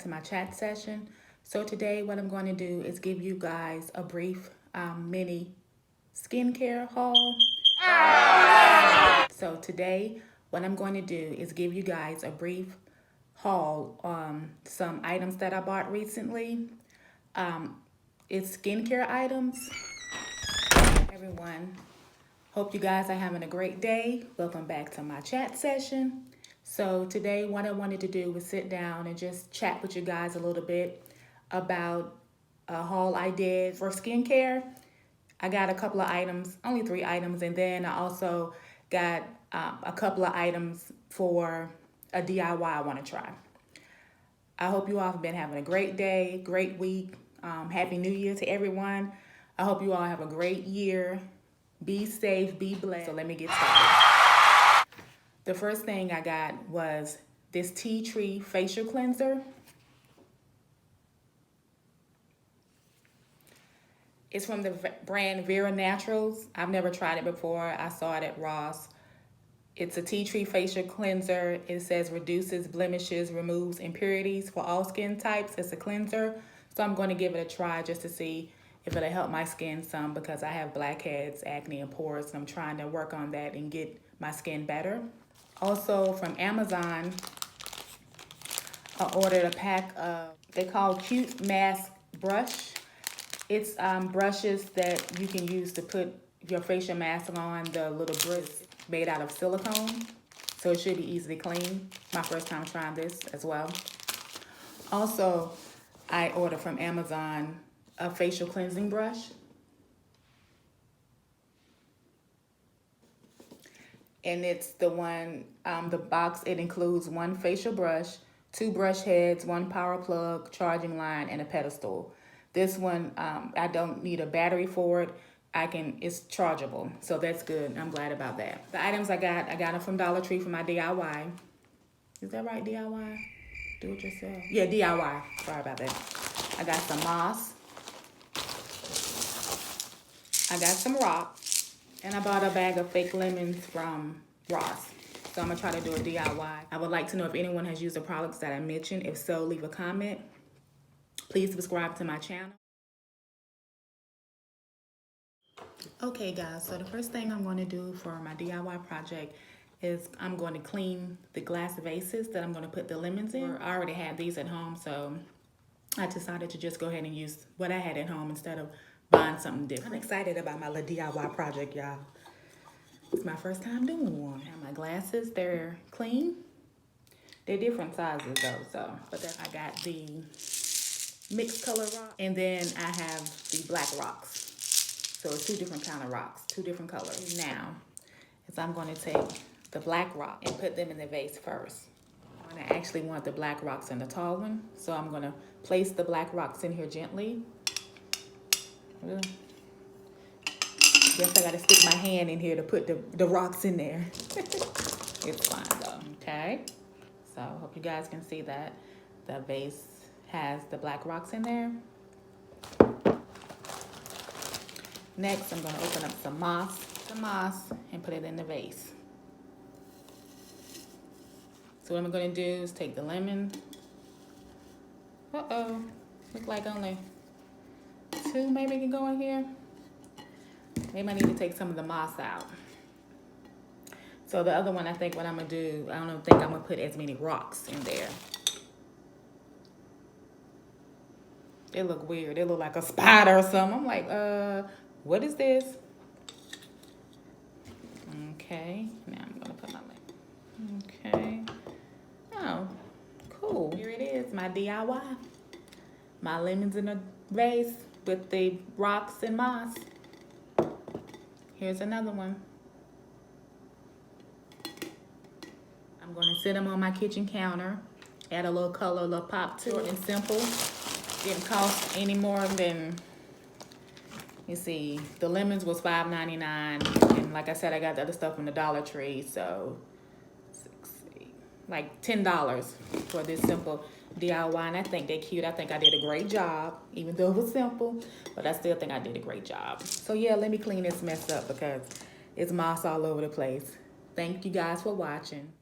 to my chat session. So today what I'm going to do is give you guys a brief mini skincare haul. So today what I'm going to do is give you guys a brief haul on some items that I bought recently. It's skincare items. Everyone, hope you guys are having a great day. Welcome back to my chat session. So today what I wanted to do was sit down and just chat with you guys a little bit about a haul I did for skincare. I got a couple of items, only 3 items, and then I also got a couple of items for a DIY I want to try. I hope you all have been having a great day, great week. Happy New Year to everyone. I hope you all have a great year. Be safe, be blessed. So let me get started. The first thing I got was this Tea Tree facial cleanser. It's from the brand Vera Naturals. I've never tried it before. I saw it at Ross. It's a tea tree facial cleanser. It says reduces blemishes, removes impurities for all skin types. It's a cleanser. So I'm going to give it a try just to see if it'll help my skin some, because I have blackheads, acne, and pores, and I'm trying to work on that and get my skin better. Also from Amazon, I ordered a pack of, they call Cute Mask Brush. It's brushes that you can use to put your facial mask on. The little brush made out of silicone, so it should be easily clean. My first time trying this as well. Also, I ordered from Amazon a facial cleansing brush. And it's the one, the box, it includes 1 facial brush, 2 brush heads, 1 power plug, charging line, and a pedestal. This one, I don't need a battery for it. It's chargeable, so that's good. I'm glad about that. The items I got them from Dollar Tree for my DIY. Is that right, DIY? Do it yourself. Yeah, DIY. Sorry about that. I got some moss. I got some rocks. And I bought a bag of fake lemons from Ross. So I'm gonna try to do a DIY. I would like to know if anyone has used the products that I mentioned. If so, leave a comment. Please subscribe to my channel. Okay guys, so the first thing I'm going to do for my DIY project is I'm going to clean the glass vases that I'm going to put the lemons in. I already had these at home, so I decided to just go ahead and use what I had at home instead of buying something different. I'm excited about my little DIY project, y'all. It's my first time doing one. And my glasses, they're clean. They're different sizes though, so. But then I got the mixed color rock, and then I have the black rocks. So it's 2 different kind of rocks, 2 different colors. Now, I'm going to take the black rock and put them in the vase first. I actually want the black rocks in the tall one, so I'm going to place the black rocks in here gently. Guess I got to stick my hand in here to put the rocks in there. It's fine though, okay? So I hope you guys can see that the vase has the black rocks in there. Next, I'm going to open up some moss, and put it in the vase. So what I'm going to do is take the lemon. Look like only 2 maybe can go in here. Maybe I need to take some of the moss out. So the other one, I think what I'm going to do, I don't think I'm going to put as many rocks in there. They look weird. They look like a spider or something. I'm like, what is this? Okay, now I'm gonna put my lemon. Okay. Oh, cool. Here it is, my DIY. My lemons in a vase with the rocks and moss. Here's another one. I'm gonna sit them on my kitchen counter. Add a little color, a little pop to it. Short and simple. Didn't cost any more than, you see, the lemons was $5.99, and like I said, I got the other stuff from the Dollar Tree, so like $10 for this simple DIY, and I think they're cute. I think I did a great job, even though it was simple, but I still think I did a great job. So yeah, let me clean this mess up because it's moss all over the place. Thank you guys for watching.